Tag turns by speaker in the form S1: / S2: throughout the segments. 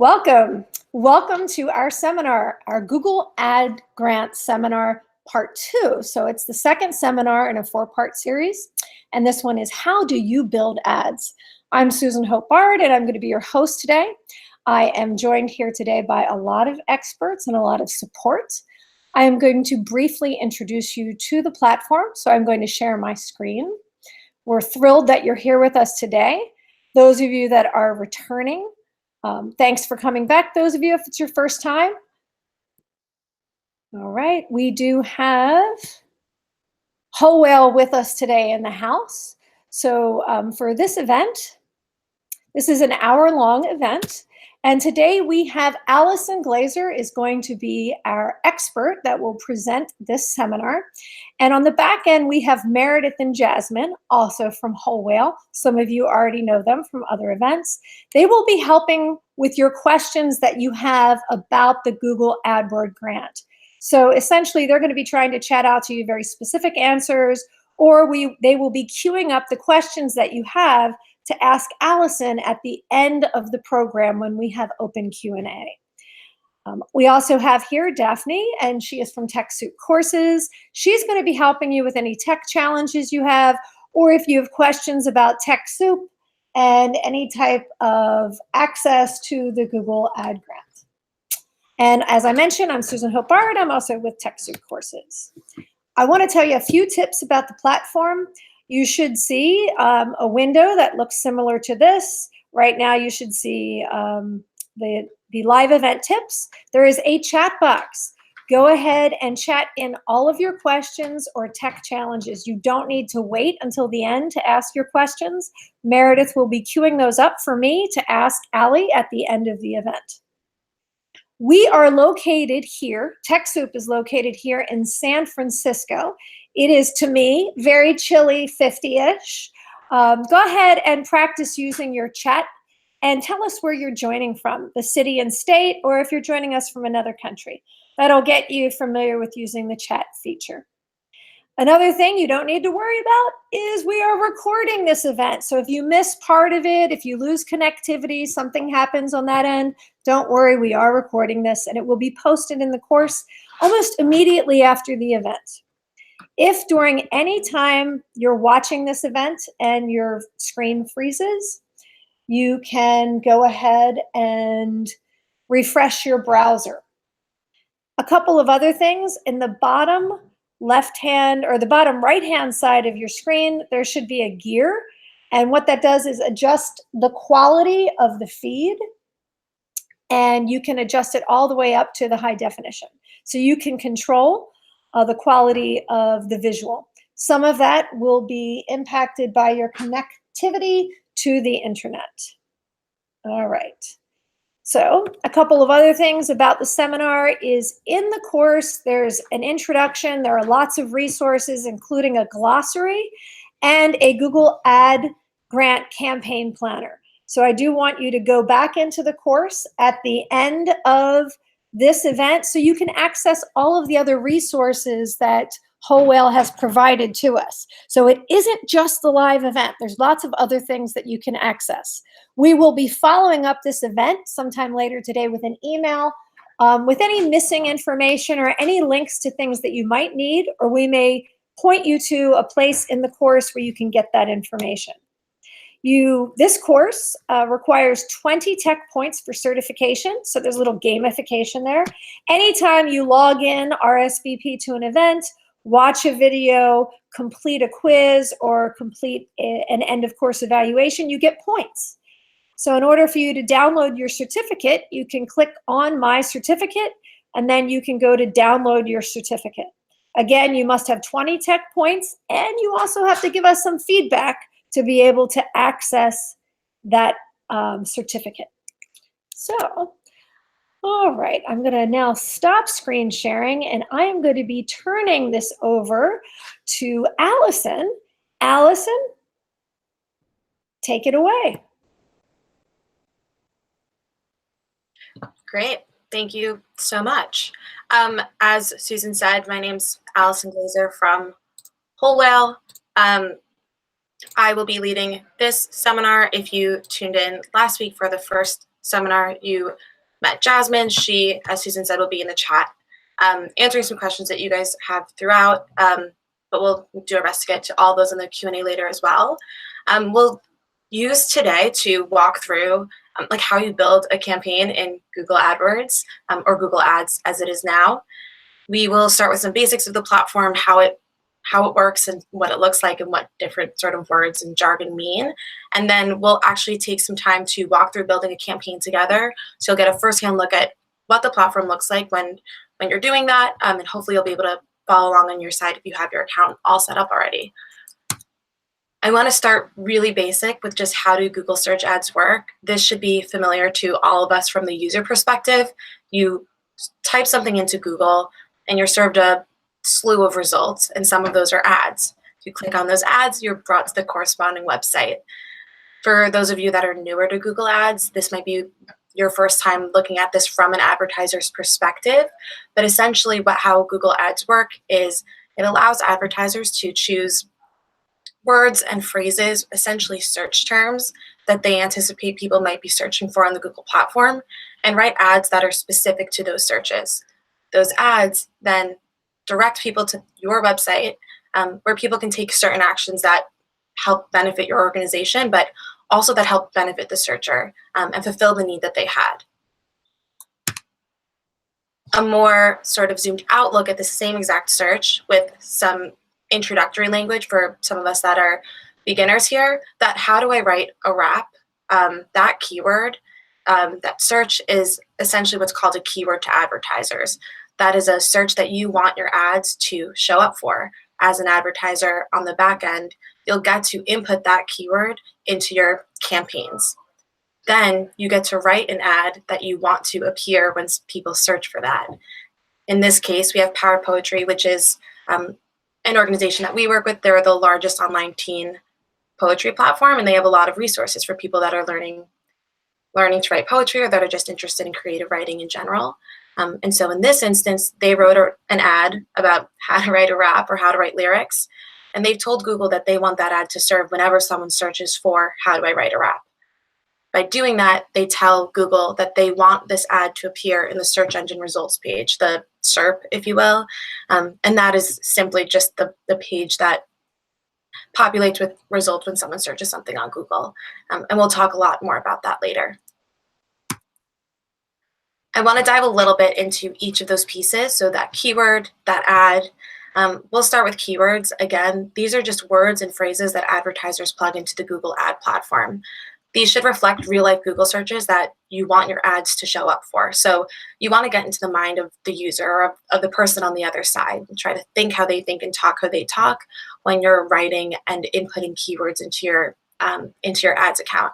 S1: Welcome. Welcome to our seminar, our Google Ad Grant Seminar Part 2. So it's the second seminar in a 4-part series. And this one is How Do You Build Ads? I'm Susan Hope Bard, and I'm going to be your host today. I am joined here today by a lot of experts and a lot of support. I am going to briefly introduce you to the platform. So I'm going to share my screen. We're thrilled that you're here with us today. Those of you that are returning, thanks for coming back. Those of you, if it's your first time. All right, we do have Whole with us today in the house. So for this event, this is an hour-long event. And today we have Allison Glazer is going to be our expert that will present this seminar. And on the back end, we have Meredith and Jasmine, also from Whole. Some of you already know them from other events. They will be helping with your questions that you have about the Google AdWord grant. So essentially, they're going to be trying to chat out to you very specific answers, or they will be queuing up the questions that you have to ask Allison at the end of the program when we have open Q&A. We also have here Daphne, and she is from TechSoup Courses. She's going to be helping you with any tech challenges you have, or if you have questions about TechSoup and any type of access to the Google Ad Grant. And as I mentioned, I'm Susan Hope Bard. I'm also with TechSoup Courses. I want to tell you a few tips about the platform. You should see a window that looks similar to this. Right now, you should see the live event tips. There is a chat box. Go ahead and chat in all of your questions or tech challenges. You don't need to wait until the end to ask your questions. Meredith will be queuing those up for me to ask Allie at the end of the event. We are located here, TechSoup is located here in San Francisco. It is, to me, very chilly, 50-ish. Go ahead and practice using your chat and tell us where you're joining from, the city and state, or if you're joining us from another country. That'll get you familiar with using the chat feature. Another thing you don't need to worry about is we are recording this event. So if you miss part of it, if you lose connectivity, something happens on that end, don't worry, we are recording this and it will be posted in the course almost immediately after the event. If during any time you're watching this event and your screen freezes, you can go ahead and refresh your browser. A couple of other things, in the bottom left-hand or the bottom right-hand side of your screen, there should be a gear. And what that does is adjust the quality of the feed, and you can adjust it all the way up to the high definition. So you can control the quality of the visual. Some of that will be impacted by your connectivity to the internet. All right. So a couple of other things about the seminar is in the course, there's an introduction. There are lots of resources, including a glossary and a Google Ad Grant campaign planner. So I do want you to go back into the course at the end of this event so you can access all of the other resources that Whole has provided to us. So it isn't just the live event. There's lots of other things that you can access. We will be following up this event sometime later today with an email with any missing information or any links to things that you might need, or we may point you to a place in the course where you can get that information. This course requires 20 tech points for certification, so there's a little gamification there. Anytime you log in, RSVP to an event, watch a video, complete a quiz, or complete an end of course evaluation, you get points. So in order for you to download your certificate, you can click on My Certificate, and then you can go to download your certificate. Again, you must have 20 tech points, and you also have to give us some feedback to be able to access that certificate. So, all right, I'm going to now stop screen sharing, and I am going to be turning this over to Allison. Allison, take it away.
S2: Great. Thank you so much. As Susan said, my name's Allison Glazer from Whole. I will be leading this seminar. If you tuned in last week for the first seminar, you met Jasmine. She, as Susan said, will be in the chat answering some questions that you guys have throughout, but we'll do our best to get to all those in the Q&A later as well. We'll use today to walk through like how you build a campaign in Google AdWords or Google Ads as it is now. We will start with some basics of the platform, how it works and what it looks like and what different sort of words and jargon mean. And then we'll actually take some time to walk through building a campaign together. So you'll get a firsthand look at what the platform looks like when you're doing that. And hopefully you'll be able to follow along on your side if you have your account all set up already. I want to start really basic with just how do Google search ads work. This should be familiar to all of us from the user perspective. You type something into Google and you're served a slew of results, and some of those are ads. If you click on those ads, you're brought to the corresponding website. For those of you that are newer to Google Ads, this might be your first time looking at this from an advertiser's perspective, but essentially how Google Ads work is it allows advertisers to choose words and phrases, essentially search terms, that they anticipate people might be searching for on the Google platform, and write ads that are specific to those searches. Those ads then direct people to your website where people can take certain actions that help benefit your organization, but also that help benefit the searcher and fulfill the need that they had. A more sort of zoomed out look at the same exact search with some introductory language for some of us that are beginners here, that how do I write a wrap, that keyword, that search is essentially what's called a keyword to advertisers. That is a search that you want your ads to show up for. As an advertiser on the back end, you'll get to input that keyword into your campaigns. Then you get to write an ad that you want to appear when people search for that. In this case, we have Power Poetry, which is an organization that we work with. They're the largest online teen poetry platform, and they have a lot of resources for people that are learning to write poetry or that are just interested in creative writing in general. And so in this instance, they wrote an ad about how to write a rap or how to write lyrics, and they've told Google that they want that ad to serve whenever someone searches for how do I write a rap. By doing that, they tell Google that they want this ad to appear in the search engine results page, the SERP, if you will. And that is simply just the page that populates with results when someone searches something on Google. And we'll talk a lot more about that later. I want to dive a little bit into each of those pieces. So that keyword, that ad, we'll start with keywords. Again, these are just words and phrases that advertisers plug into the Google ad platform. These should reflect real-life Google searches that you want your ads to show up for. So you want to get into the mind of the user or of the person on the other side and try to think how they think and talk how they talk when you're writing and inputting keywords into your ads account.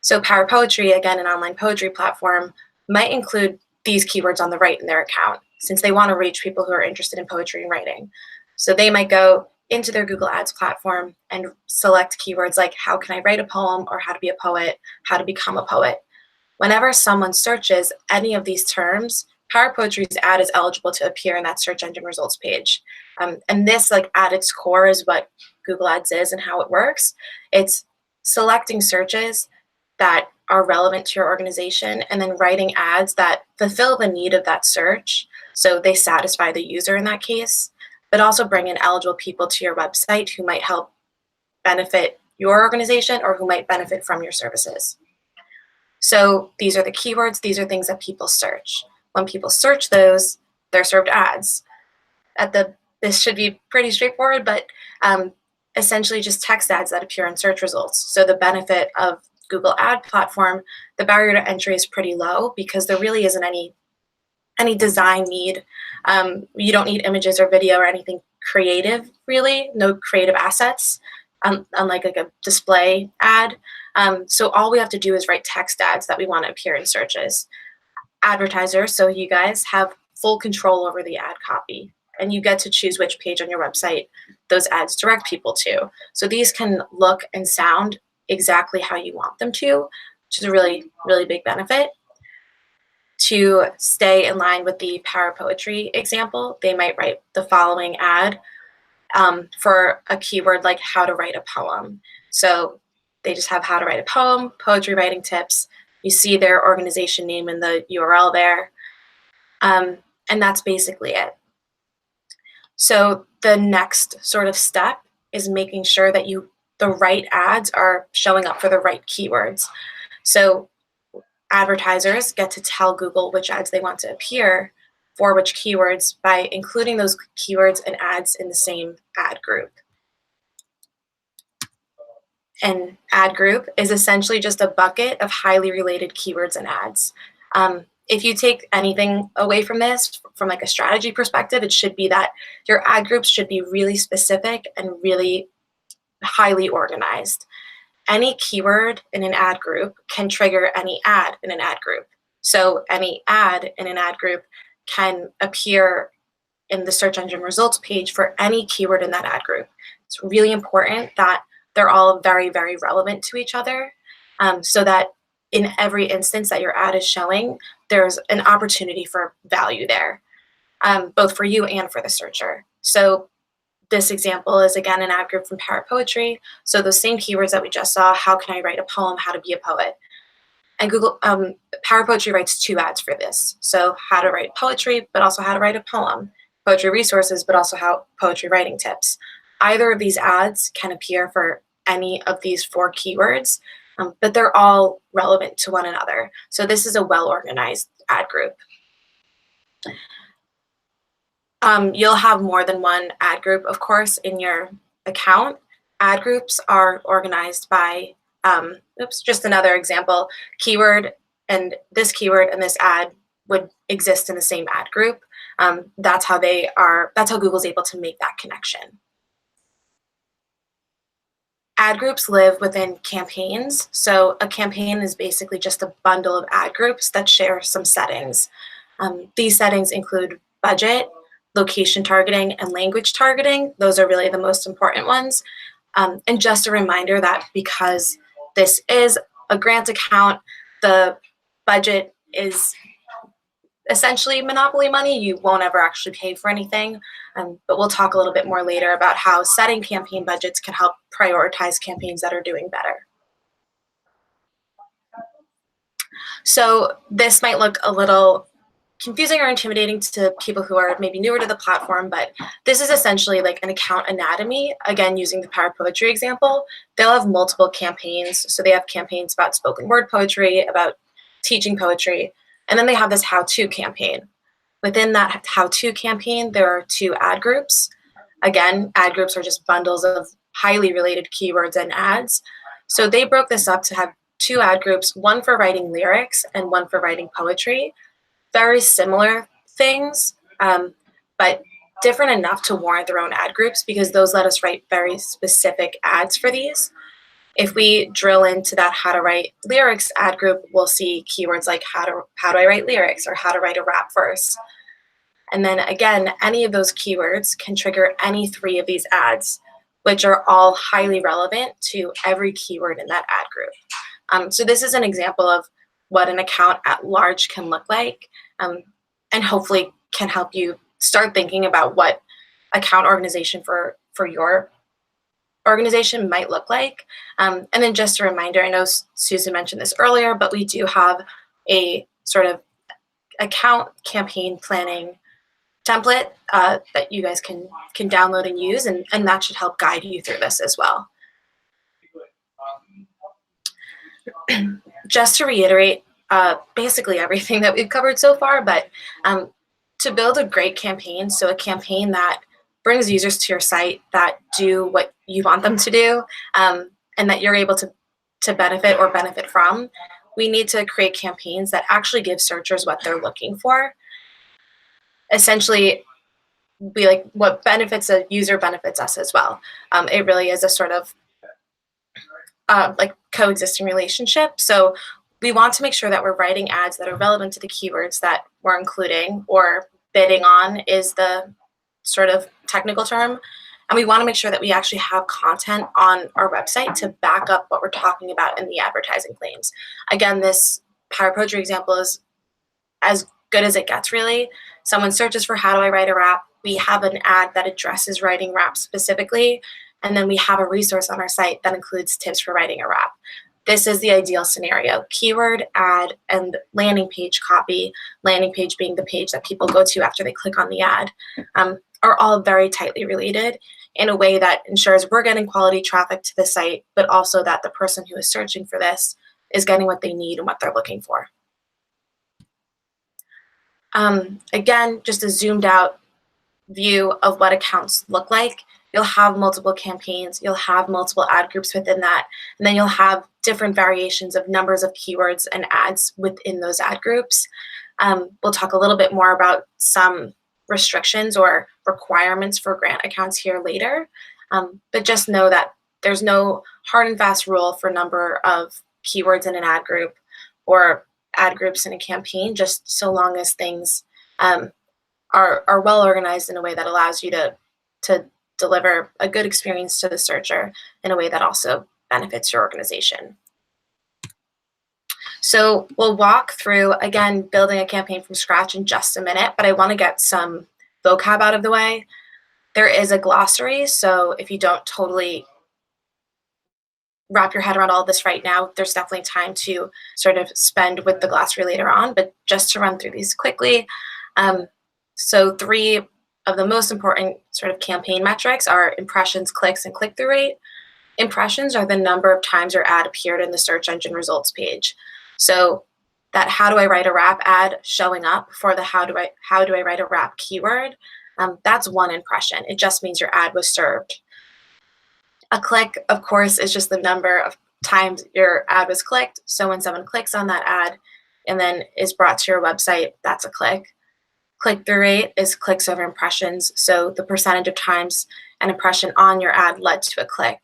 S2: So Power Poetry, again, an online poetry platform, might include these keywords on the right in their account since they want to reach people who are interested in poetry and writing. So they might go into their Google Ads platform and select keywords like how can I write a poem or how to be a poet, how to become a poet. Whenever someone searches any of these terms, Power Poetry's ad is eligible to appear in that search engine results page. And this, like at its core, is what Google Ads is and how it works. It's selecting searches that are relevant to your organization and then writing ads that fulfill the need of that search. So they satisfy the user in that case, but also bring in eligible people to your website who might help benefit your organization or who might benefit from your services. So these are the keywords. These are things that people search. When people search those, they're served ads. This should be pretty straightforward, but essentially just text ads that appear in search results. So the benefit of Google Ad platform, the barrier to entry is pretty low because there really isn't any design need. You don't need images or video or anything creative, really, no creative assets, unlike like a display ad. So all we have to do is write text ads that we want to appear in searches. Advertisers, so you guys have full control over the ad copy, and you get to choose which page on your website those ads direct people to. So these can look and sound exactly how you want them to, which is a really, really big benefit. To stay in line with the Power Poetry example, they might write the following ad for a keyword like how to write a poem. So they just have how to write a poem, poetry writing tips. You see their organization name in the URL there. And that's basically it. So the next sort of step is making sure that the right ads are showing up for the right keywords. So advertisers get to tell Google which ads they want to appear for which keywords by including those keywords and ads in the same ad group. An ad group is essentially just a bucket of highly related keywords and ads. If you take anything away from this, from like a strategy perspective, it should be that your ad groups should be really specific and really highly organized. Any keyword in an ad group can trigger any ad in an ad group. So any ad in an ad group can appear in the search engine results page for any keyword in that ad group. It's really important that they're all very, very relevant to each other, so that in every instance that your ad is showing, there's an opportunity for value there, both for you and for the searcher. So this example is, again, an ad group from Parrot Poetry. So those same keywords that we just saw, how can I write a poem, how to be a poet. And Google, Parrot Poetry writes 2 ads for this. So how to write poetry, but also how to write a poem. Poetry resources, but also how poetry writing tips. Either of these ads can appear for any of these 4 keywords, but they're all relevant to one another. So this is a well-organized ad group. You'll have more than one ad group, of course, in your account. Ad groups are organized by, just another example, keyword and this ad would exist in the same ad group. That's how Google's able to make that connection. Ad groups live within campaigns. So a campaign is basically just a bundle of ad groups that share some settings. These settings include budget, location targeting, and language targeting. Those are really the most important ones. And just a reminder that because this is a grant account, the budget is essentially monopoly money. You won't ever actually pay for anything. But we'll talk a little bit more later about how setting campaign budgets can help prioritize campaigns that are doing better. So this might look a little confusing or intimidating to people who are maybe newer to the platform, but this is essentially like an account anatomy. Again, using the Parrot Poetry example, they'll have multiple campaigns. So they have campaigns about spoken word poetry, about teaching poetry, and then they have this how-to campaign. Within that how-to campaign, there are 2 ad groups. Again, ad groups are just bundles of highly related keywords and ads. So they broke this up to have 2 ad groups, one for writing lyrics and one for writing poetry. Very similar things, but different enough to warrant their own ad groups because those let us write very specific ads for these. If we drill into that how to write lyrics ad group, we'll see keywords like how do I write lyrics or how to write a rap verse. And then again, any of those keywords can trigger any 3 of these ads, which are all highly relevant to every keyword in that ad group. So this is an example of what an account at large can look like, and hopefully can help you start thinking about what account organization for your organization might look like. And then just a reminder, I know Susan mentioned this earlier, but we do have a sort of account campaign planning template that you guys can download and use, and that should help guide you through this as well. Just to reiterate basically everything that we've covered so far, but to build a great campaign, so a campaign that brings users to your site that do what you want them to do, and that you're able to benefit from, we need to create campaigns that actually give searchers what they're looking for. Essentially, what benefits a user benefits us as well. It really is a sort of like coexisting relationship. So we want to make sure that we're writing ads that are relevant to the keywords that we're including, or bidding on is the sort of technical term. And we want to make sure that we actually have content on our website to back up what we're talking about in the advertising claims. Again, this Parrot Poetry example is as good as it gets, really. Someone searches for how do I write a rap, we have an ad that addresses writing rap specifically, and then we have a resource on our site that includes tips for writing a rap. this is the ideal scenario. Keyword, ad, and landing page copy, landing page being the page that people go to after they click on the ad, are all very tightly related in a way that ensures we're getting quality traffic to the site, but also that the person who is searching for this is getting what they need and what they're looking for. Again, just a zoomed out view of what accounts look like. You'll have multiple campaigns, you'll have multiple ad groups within that, and then you'll have different variations of numbers of keywords and ads within those ad groups. We'll talk a little bit more about some restrictions or requirements for grant accounts here later, but just know that there's no hard and fast rule for number of keywords in an ad group or ad groups in a campaign, just so long as things are well organized in a way that allows you to deliver a good experience to the searcher in a way that also benefits your organization. So we'll walk through, again, building a campaign from scratch in just a minute, but I want to get some vocab out of the way. There is a glossary, so if you don't totally wrap your head around all of this right now, there's definitely time to sort of spend with the glossary later on, but just to run through these quickly. So 3 of the most important sort of campaign metrics are impressions, clicks, and click-through rate. Impressions are the number of times your ad appeared in the search engine results page. So that how do I write a wrap ad showing up for the how do I write a wrap keyword, that's 1 impression. It just means your ad was served. A click, of course, is just the number of times your ad was clicked. So when someone clicks on that ad and then is brought to your website, that's a click. Click-through rate is clicks over impressions, so the percentage of times an impression on your ad led to a click.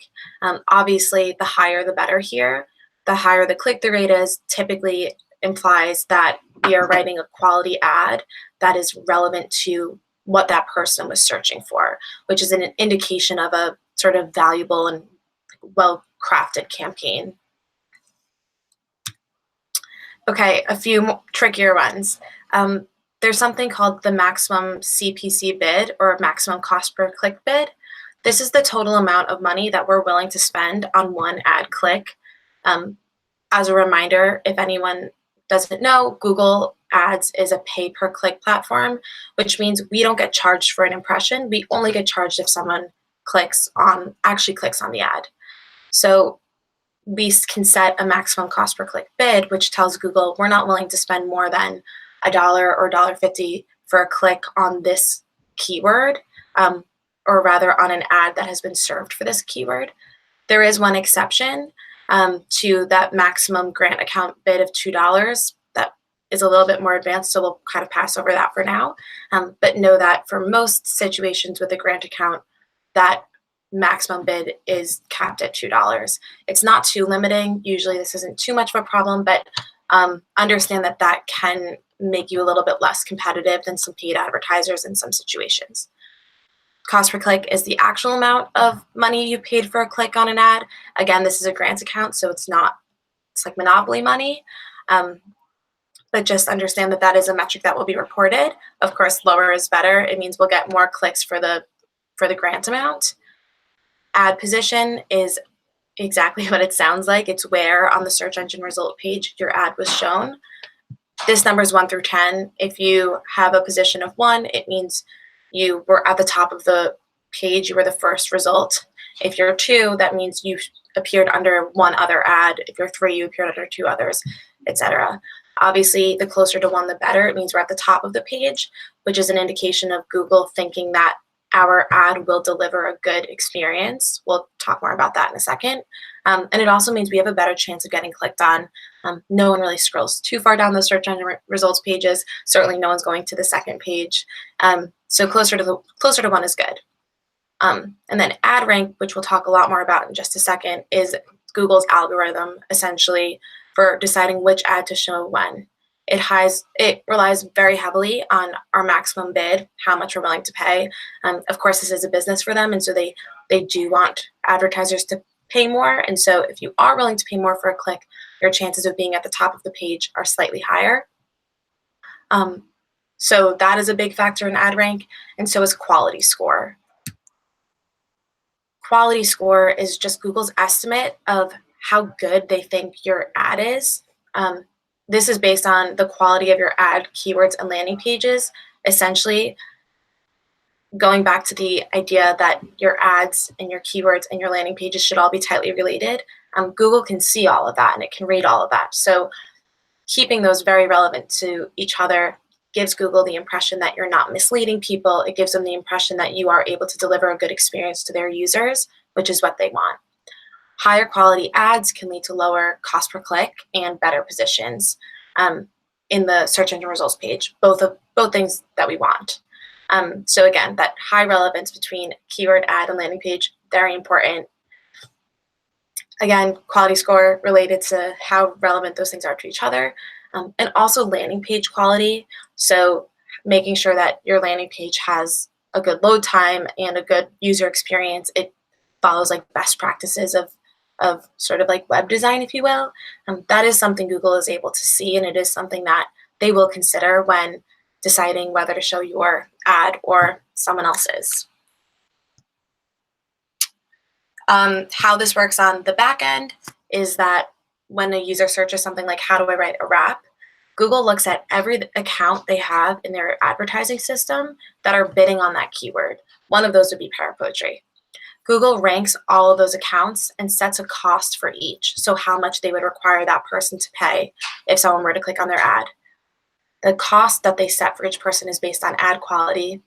S2: Obviously, the higher the better here. The higher the click-through rate is, typically implies that we are writing a quality ad that is relevant to what that person was searching for, which is an indication of a sort of valuable and well-crafted campaign. Okay, a few trickier ones. There's something called the maximum CPC bid, or maximum cost per click bid. This is the total amount of money that we're willing to spend on one ad click. As a reminder, if anyone doesn't know, Google Ads is a pay per click platform, which means we don't get charged for an impression. We only get charged if someone actually clicks on the ad. So we can set a maximum cost per click bid, which tells Google we're not willing to spend more than $1 or $1.50 for a click on this keyword, or rather on an ad that has been served for this keyword. There is one exception to that maximum grant account bid of $2. That is a little bit more advanced, so we'll kind of pass over that for now. But know that for most situations with a grant account, that maximum bid is capped at $2. It's not too limiting. Usually this isn't too much of a problem, but understand that that can make you a little bit less competitive than some paid advertisers in some situations. Cost per click is the actual amount of money you paid for a click on an ad. Again, this is a grant account, so it's like monopoly money. But just understand that that is a metric that will be reported. Of course, lower is better. It means we'll get more clicks for the grant amount. Ad position is exactly what it sounds like. It's where on the search engine result page your ad was shown. This number is 1 through 10. If you have a position of 1, it means you were at the top of the page, you were the first result. If you're 2, that means you appeared under 1 other ad. If you're 3, you appeared under 2 others, etc. Obviously, the closer to 1, the better. It means we're at the top of the page, which is an indication of Google thinking that our ad will deliver a good experience. We'll talk more about that in a second. And it also means we have a better chance of getting clicked on. No one really scrolls too far down the search engine results pages. Certainly no one's going to the second page. So closer to 1 is good. And then ad rank, which we'll talk a lot more about in just a second, is Google's algorithm essentially for deciding which ad to show when. It relies very heavily on our maximum bid, how much we're willing to pay. Of course, this is a business for them, and so they do want advertisers to pay more. And so if you are willing to pay more for a click, your chances of being at the top of the page are slightly higher. So that is a big factor in ad rank, and so is quality score. Quality score is just Google's estimate of how good they think your ad is. This is based on the quality of your ad, keywords, and landing pages. Essentially, going back to the idea that your ads and your keywords and your landing pages should all be tightly related, Google can see all of that and it can rate all of that. So keeping those very relevant to each other gives Google the impression that you're not misleading people. It gives them the impression that you are able to deliver a good experience to their users, which is what they want. Higher quality ads can lead to lower cost per click and better positions in the search engine results page, both things that we want. So again, that high relevance between keyword, ad, and landing page, very important. Again, quality score related to how relevant those things are to each other. And also landing page quality. So making sure that your landing page has a good load time and a good user experience. It follows like best practices of sort of like web design, if you will. That is something Google is able to see, and it is something that they will consider when deciding whether to show your ad or someone else's. How this works on the back end is that when a user searches something like, how do I write a rap? Google looks at every account they have in their advertising system that are bidding on that keyword. One of those would be Parapoetry. Google ranks all of those accounts and sets a cost for each. So how much they would require that person to pay if someone were to click on their ad. The cost that they set for each person is based on ad quality.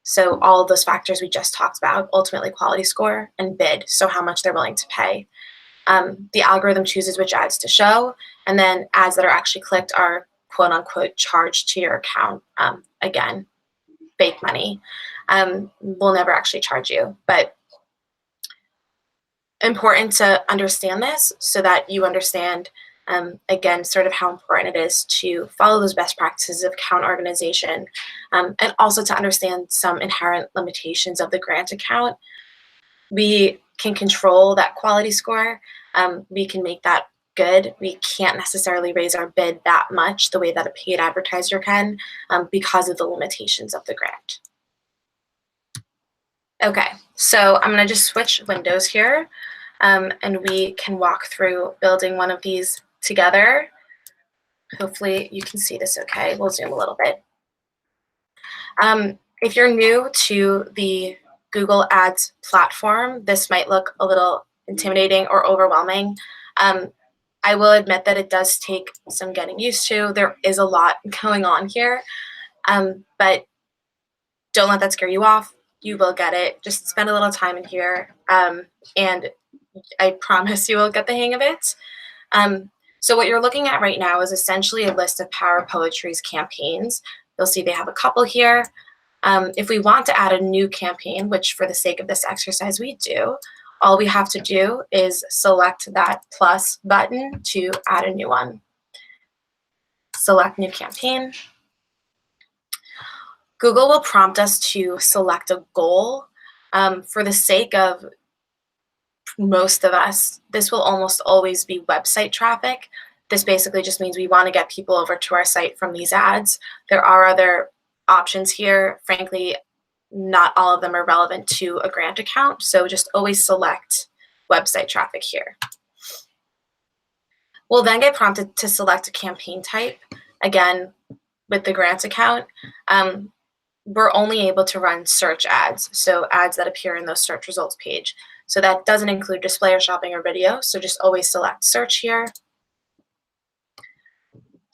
S2: So all of those factors we just talked about, ultimately quality score, and bid, so how much they're willing to pay. The algorithm chooses which ads to show, and then ads that are actually clicked are quote unquote charged to your account. Again, fake money. We'll never actually charge you, but important to understand this so that you understand, again, sort of how important it is to follow those best practices of account organization, and also to understand some inherent limitations of the grant account. We can control that quality score. We can make that good. We can't necessarily raise our bid that much the way that a paid advertiser can because of the limitations of the grant. Okay, so I'm going to just switch windows here, and we can walk through building one of these together. Hopefully you can see this okay. We'll zoom a little bit. If you're new to the Google Ads platform, this might look a little intimidating or overwhelming. I will admit that it does take some getting used to. There is a lot going on here, but don't let that scare you off. You will get it. Just spend a little time in here, and I promise you will get the hang of it. So what you're looking at right now is essentially a list of Parapoetry's campaigns. You'll see they have a couple here. If we want to add a new campaign, which for the sake of this exercise we do, all we have to do is select that plus button to add a new one. Select new campaign. Google will prompt us to select a goal. For the sake of most of us, this will almost always be website traffic. This basically just means we want to get people over to our site from these ads. There are other options here. Frankly, not all of them are relevant to a grant account, so just always select website traffic here. We'll then get prompted to select a campaign type. Again, with the grant account, we're only able to run search ads, so ads that appear in those search results page. So that doesn't include display or shopping or video, so just always select search here.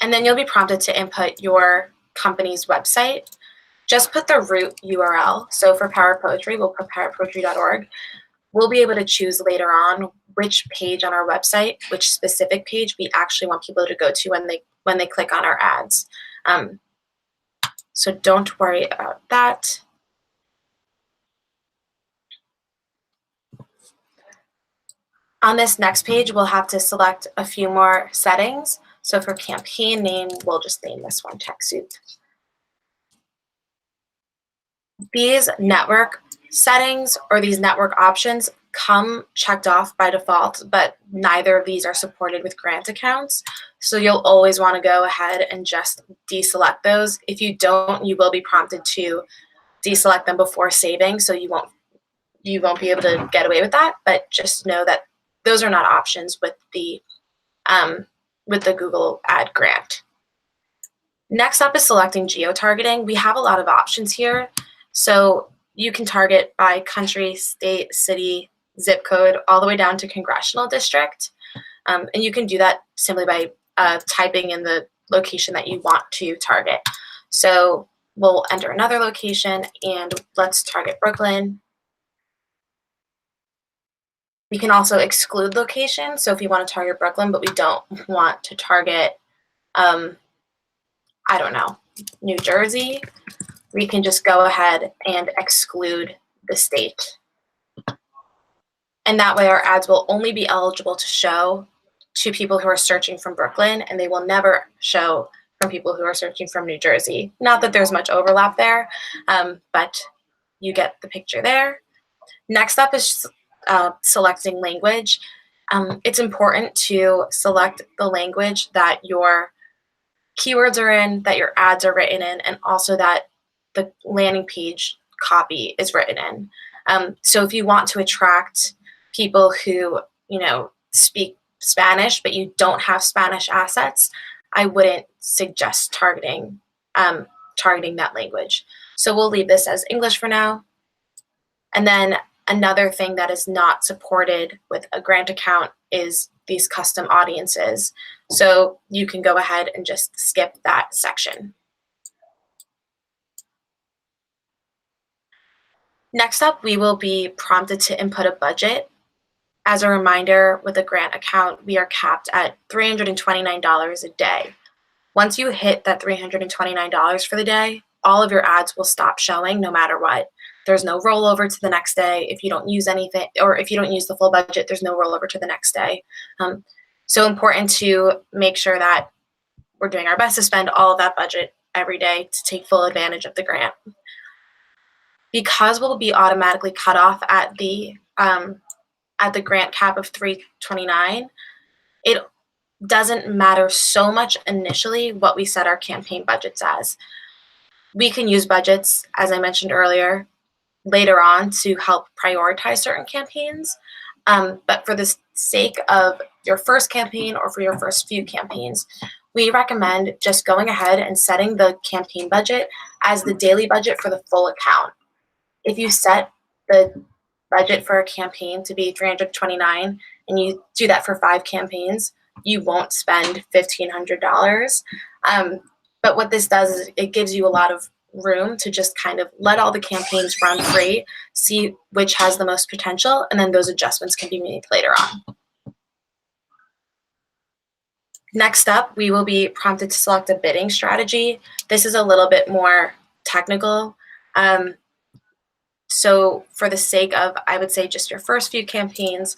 S2: And then you'll be prompted to input your company's website. Just put the root URL. So for Parapoetry, we'll put parapoetry.org. We'll be able to choose later on which page on our website, which specific page we actually want people to go to when they click on our ads. So don't worry about that. On this next page, we'll have to select a few more settings. So for campaign name, we'll just name this one TechSoup. These network settings or these network options come checked off by default, but neither of these are supported with grant accounts. So you'll always want to go ahead and just deselect those. If you don't, you will be prompted to deselect them before saving, so you won't be able to get away with that, but just know that those are not options with the Google Ad Grant. Next up is selecting geo-targeting. We have a lot of options here. So you can target by country, state, city, zip code, all the way down to congressional district. And you can do that simply by typing in the location that you want to target. So we'll enter another location and let's target Brooklyn. We can also exclude locations. So if you want to target Brooklyn, but we don't want to target, I don't know, New Jersey, we can just go ahead and exclude the state. And that way our ads will only be eligible to show to people who are searching from Brooklyn, and they will never show from people who are searching from New Jersey. Not that there's much overlap there, but you get the picture there. Next up is selecting language. It's important to select the language that your keywords are in, that your ads are written in, and also that the landing page copy is written in. So if you want to attract people who, speak Spanish, but you don't have Spanish assets, I wouldn't suggest targeting that language. So we'll leave this as English for now. And then another thing that is not supported with a grant account is these custom audiences. So you can go ahead and just skip that section. Next up, we will be prompted to input a budget. As a reminder, with a grant account, we are capped at $329 a day. Once you hit that $329 for the day, all of your ads will stop showing no matter what. There's no rollover to the next day. If you don't use anything, or if you don't use the full budget, there's no rollover to the next day. So important to make sure that we're doing our best to spend all of that budget every day to take full advantage of the grant. Because we'll be automatically cut off at the grant cap of $329, it doesn't matter so much initially what we set our campaign budgets as. We can use budgets, as I mentioned earlier, later on to help prioritize certain campaigns. But for the sake of your first campaign or for your first few campaigns, we recommend just going ahead and setting the campaign budget as the daily budget for the full account. If you set the budget for a campaign to be $329 and you do that for 5 campaigns, you won't spend $1,500. But what this does is it gives you a lot of room to just kind of let all the campaigns run free, see which has the most potential, and then those adjustments can be made later on. Next up, we will be prompted to select a bidding strategy. This is a little bit more technical. So for the sake of, I would say, just your first few campaigns,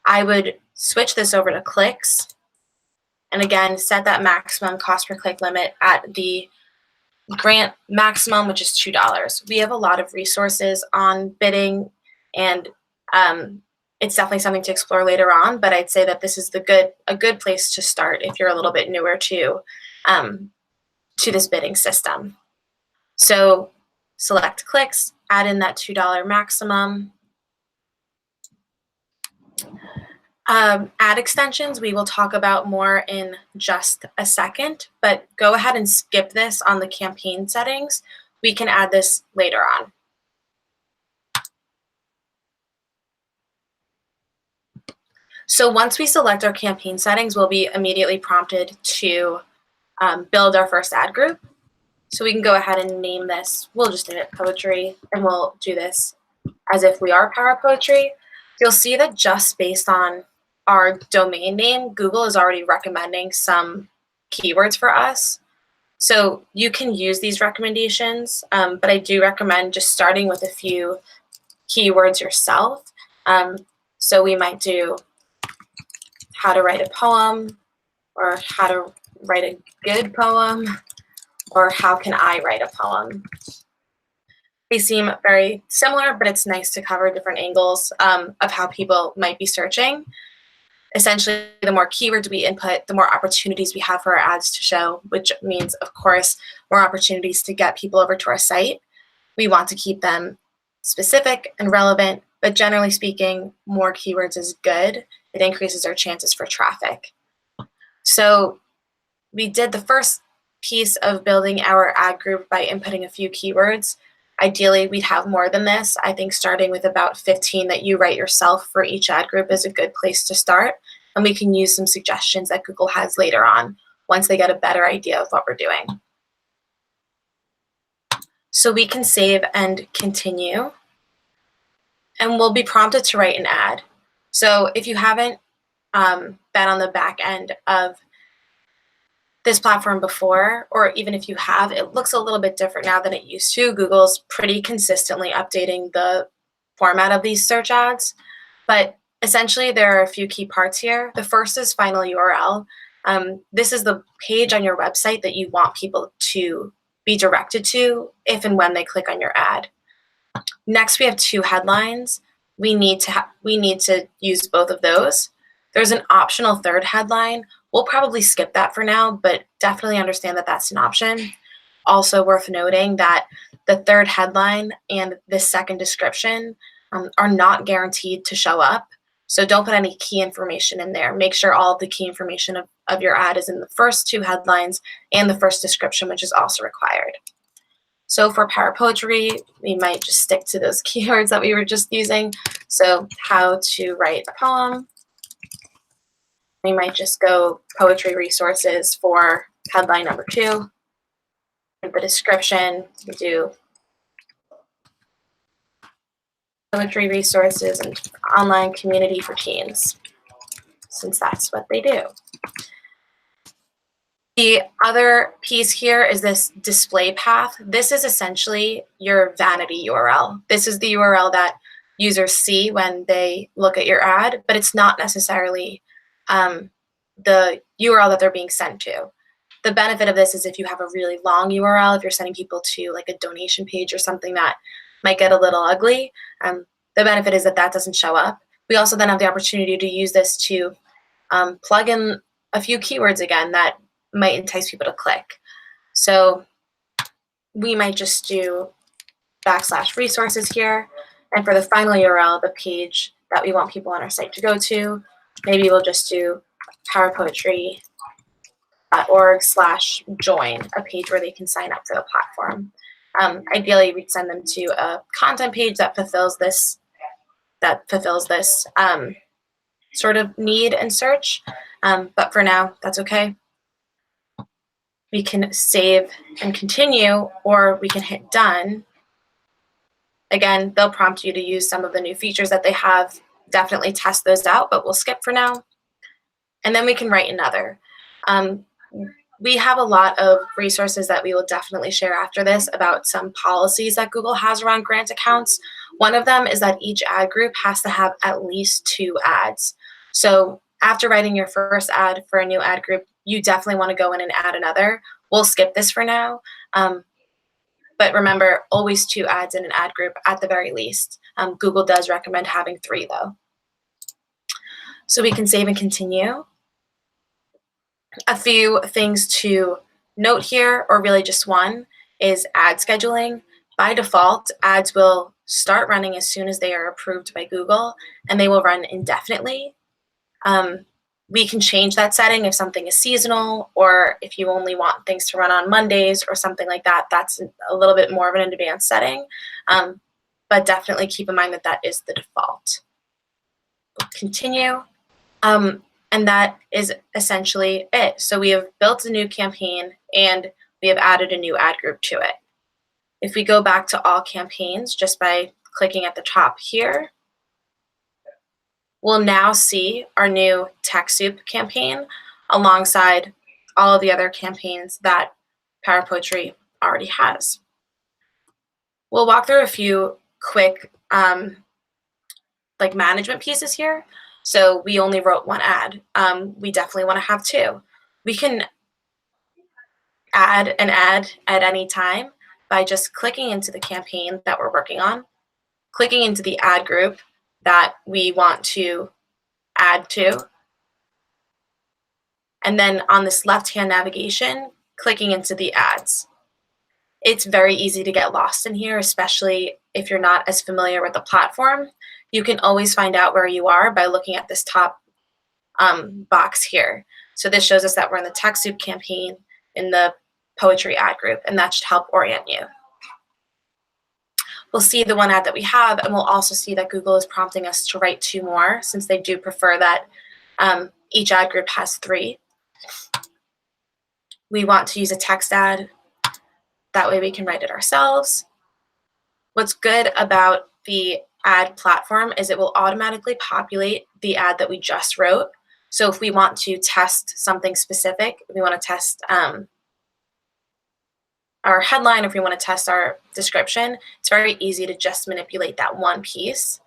S2: I would switch this over to clicks. And again, set that maximum cost per click limit at the grant maximum, which is $2. We have a lot of resources on bidding, and it's definitely something to explore later on, but I'd say that this is a good place to start if you're a little bit newer to this bidding system. So select clicks, add in that $2 maximum. Ad extensions, we will talk about more in just a second, but go ahead and skip this on the campaign settings. We can add this later on. So once we select our campaign settings, we'll be immediately prompted to build our first ad group. So we can go ahead and name this, we'll just name it Poetry, and we'll do this as if we are Power Poetry. You'll see that just based on our domain name, Google is already recommending some keywords for us. So you can use these recommendations, but I do recommend just starting with a few keywords yourself. So we might do how to write a poem, or how to write a good poem, or how can I write a poem. They seem very similar, but it's nice to cover different angles of how people might be searching. Essentially, the more keywords we input, the more opportunities we have for our ads to show, which means, of course, more opportunities to get people over to our site. We want to keep them specific and relevant, but generally speaking, more keywords is good. it increases our chances for traffic. So we did the first piece of building our ad group by inputting a few keywords. Ideally, we'd have more than this. I think starting with about 15 that you write yourself for each ad group is a good place to start. And we can use some suggestions that Google has later on once they get a better idea of what we're doing. So we can save and continue. And we'll be prompted to write an ad. So if you haven't been on the back end of this platform before, or even if you have, it looks a little bit different now than it used to. Google's pretty consistently updating the format of these search ads, but essentially there are a few key parts here. The first is final URL. This is the page on your website that you want people to be directed to if and when they click on your ad. Next, we have 2 headlines. We need to use both of those. There's an optional 3rd headline. We'll probably skip that for now, but definitely understand that that's an option. Also worth noting that the 3rd headline and the 2nd description are not guaranteed to show up. So don't put any key information in there. Make sure all of the key information of your ad is in the first 2 headlines and the 1st description, which is also required. So for Power Poetry, we might just stick to those keywords that we were just using. So how to write a poem. We might just go poetry resources for headline number 2. In the description, we do poetry resources and online community for teens, since that's what they do. The other piece here is this display path. This is essentially your vanity URL. This is the URL that users see when they look at your ad, but it's not necessarily the URL that they're being sent to. The benefit of this is if you have a really long URL, if you're sending people to like a donation page or something that might get a little ugly, the benefit is that that doesn't show up. We also then have the opportunity to use this to plug in a few keywords again that might entice people to click. So we might just do /resources here. And for the final URL, the page that we want people on our site to go to, maybe we'll just do powerpoetry.org/join, a page where they can sign up for the platform. Ideally, we'd send them to a content page that fulfills this sort of need and search. But for now, that's okay. We can save and continue, or we can hit done. Again, they'll prompt you to use some of the new features that they have. Definitely test those out, but we'll skip for now. And then we can write another. We have a lot of resources that we will definitely share after this about some policies that Google has around grant accounts. One of them is that each ad group has to have at least 2 ads. So after writing your first ad for a new ad group, you definitely want to go in and add another. We'll skip this for now. But remember, always 2 ads in an ad group at the very least. Google does recommend having 3 though. So we can save and continue. A few things to note here, or really just one, is ad scheduling. By default, ads will start running as soon as they are approved by Google, and they will run indefinitely. We can change that setting if something is seasonal, or if you only want things to run on Mondays or something like that. That's a little bit more of an advanced setting, but definitely keep in mind that that is the default. We'll continue. And that is essentially it. So we have built a new campaign and we have added a new ad group to it. If we go back to all campaigns just by clicking at the top here, we'll now see our new TechSoup campaign alongside all of the other campaigns that Power Poetry already has. We'll walk through a few quick management pieces here. So we only wrote 1 ad. We definitely want to have 2. We can add an ad at any time by just clicking into the campaign that we're working on, clicking into the ad group that we want to add to, and then on this left-hand navigation, clicking into the ads. It's very easy to get lost in here, especially if you're not as familiar with the platform. You can always find out where you are by looking at this top box here. So this shows us that we're in the TechSoup campaign in the poetry ad group, and that should help orient you. We'll see the one ad that we have, and we'll also see that Google is prompting us to write 2 more, since they do prefer that each ad group has 3. We want to use a text ad. That way we can write it ourselves. What's good about the ad platform is it will automatically populate the ad that we just wrote. So if we want to test something specific, if we want to test our headline, if we want to test our description, it's very easy to just manipulate that one piece.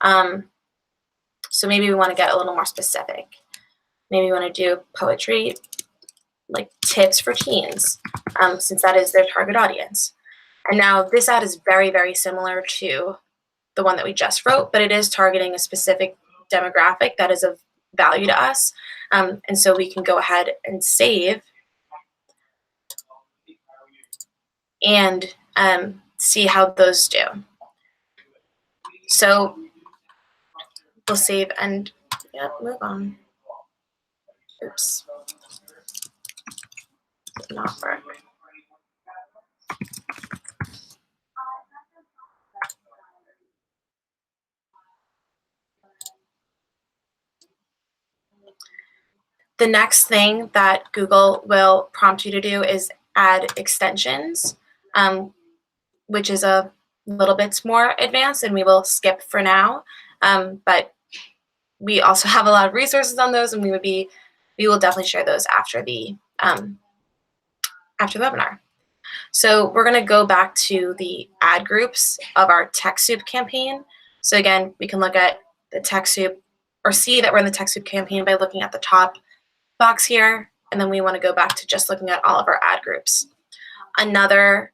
S2: So maybe we want to get a little more specific. Maybe we want to do poetry, like tips for teens, since that is their target audience. And now this ad is very, very similar to the one that we just wrote, but it is targeting a specific demographic that is of value to us. And so we can go ahead and save and see how those do. So we'll save and move on. Oops. Did not work. The next thing that Google will prompt you to do is add extensions, which is a little bit more advanced, and we will skip for now. But we also have a lot of resources on those, and we will definitely share those after the webinar. So we're going to go back to the ad groups of our TechSoup campaign. So again, we can look at the TechSoup or see that we're in the TechSoup campaign by looking at the top box here, and then we want to go back to just looking at all of our ad groups. Another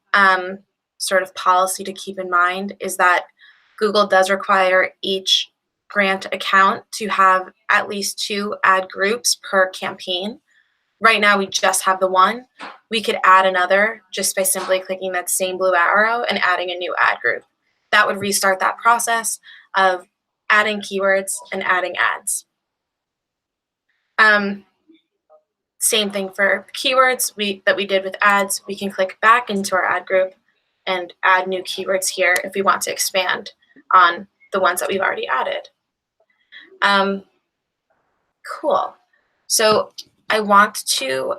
S2: sort of policy to keep in mind is that Google does require each grant account to have at least 2 ad groups per campaign. Right now we just have the one. We could add another just by simply clicking that same blue arrow and adding a new ad group. That would restart that process of adding keywords and adding ads. Same thing for keywords that we did with ads. We can click back into our ad group and add new keywords here if we want to expand on the ones that we've already added. Cool. So I want to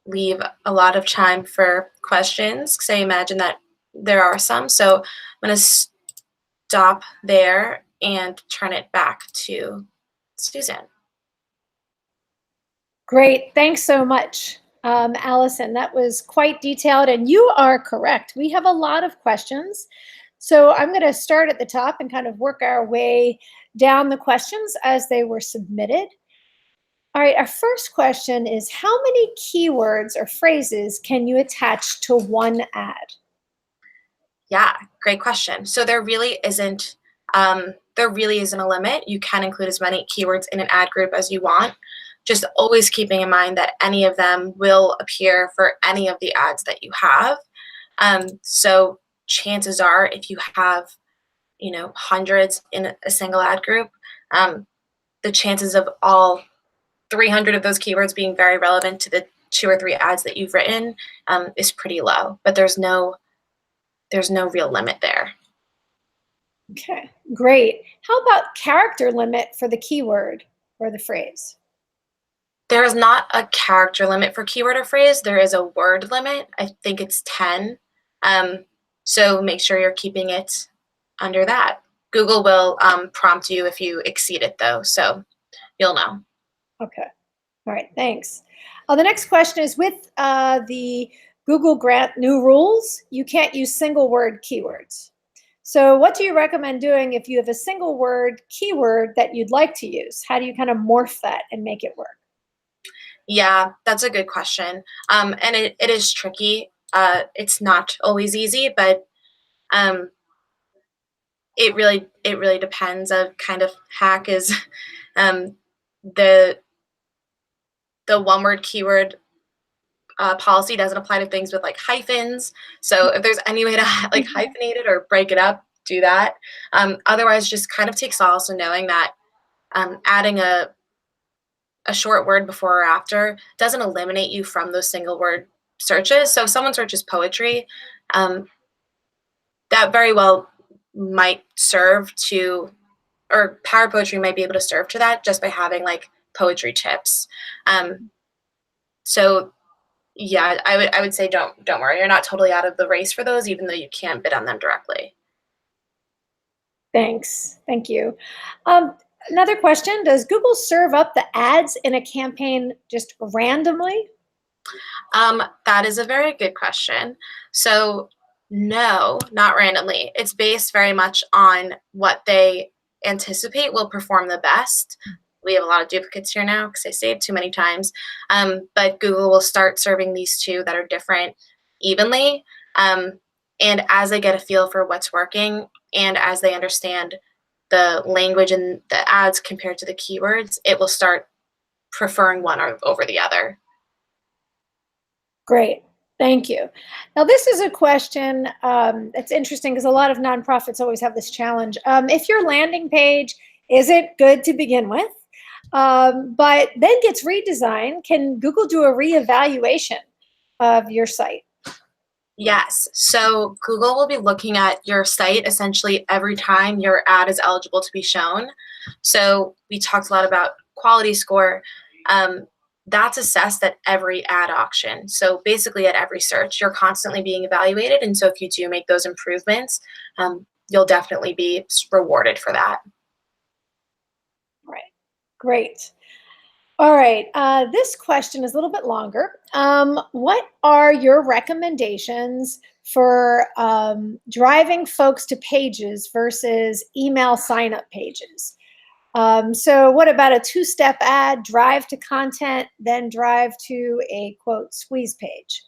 S2: leave a lot of time for questions because I imagine that there are some. So I'm going to stop there and turn it back to Susan.
S1: Great. Thanks so much, Allison. That was quite detailed, and you are correct. We have a lot of questions. So I'm going to start at the top and kind of work our way down the questions as they were submitted. All right, our first question is, how many keywords or phrases can you attach to one ad?
S2: Yeah, great question. So there really isn't a limit. You can include as many keywords in an ad group as you want. Just always keeping in mind that any of them will appear for any of the ads that you have. So chances are, if you have, hundreds in a single ad group, the chances of all 300 of those keywords being very relevant to the 2 or 3 ads that you've written is pretty low. But there's no real limit there.
S1: Okay, great. How about character limit for the keyword or the phrase?
S2: There is not a character limit for keyword or phrase. There is a word limit. I think it's 10. So make sure you're keeping it under that. Google will prompt you if you exceed it, though, so you'll know.
S1: Okay. All right, thanks. The next question is, with the Google grant new rules, you can't use single word keywords. So what do you recommend doing if you have a single word keyword that you'd like to use? How do you kind of morph that and make it work?
S2: Yeah, that's a good question. And it is tricky. It's not always easy, but it really depends. A kind of hack is the one-word keyword policy doesn't apply to things with like hyphens. So if there's any way to like hyphenate it or break it up, do that. Otherwise, just kind of take solace in knowing that adding a a short word before or after doesn't eliminate you from those single word searches. So if someone searches poetry, that very well might serve to, or Power Poetry might be able to serve to that just by having like poetry tips. So yeah, I would say don't worry. You're not totally out of the race for those, even though you can't bid on them directly.
S1: Thanks. Thank you. Another question, does Google serve up the ads in a campaign just randomly?
S2: That is a very good question. So no, not randomly. It's based very much on what they anticipate will perform the best. We have a lot of duplicates here now because I saved too many times. But Google will start serving these two that are different evenly. And as they get a feel for what's working and as they understand the language and the ads compared to the keywords, it will start preferring one over the other.
S1: Great. Thank you. Now, this is a question that's interesting because a lot of nonprofits always have this challenge. If your landing page isn't good to begin with, but then gets redesigned, can Google do a reevaluation of your site?
S2: Yes. So Google will be looking at your site essentially every time your ad is eligible to be shown. So we talked a lot about quality score. That's assessed at every ad auction. So basically at every search, you're constantly being evaluated. And so if you do make those improvements, you'll definitely be rewarded for that.
S1: Right. Great. All right. This question is a little bit longer. What are your recommendations for driving folks to pages versus email sign-up pages? So what about a two-step ad, drive to content, then drive to a, quote, squeeze page?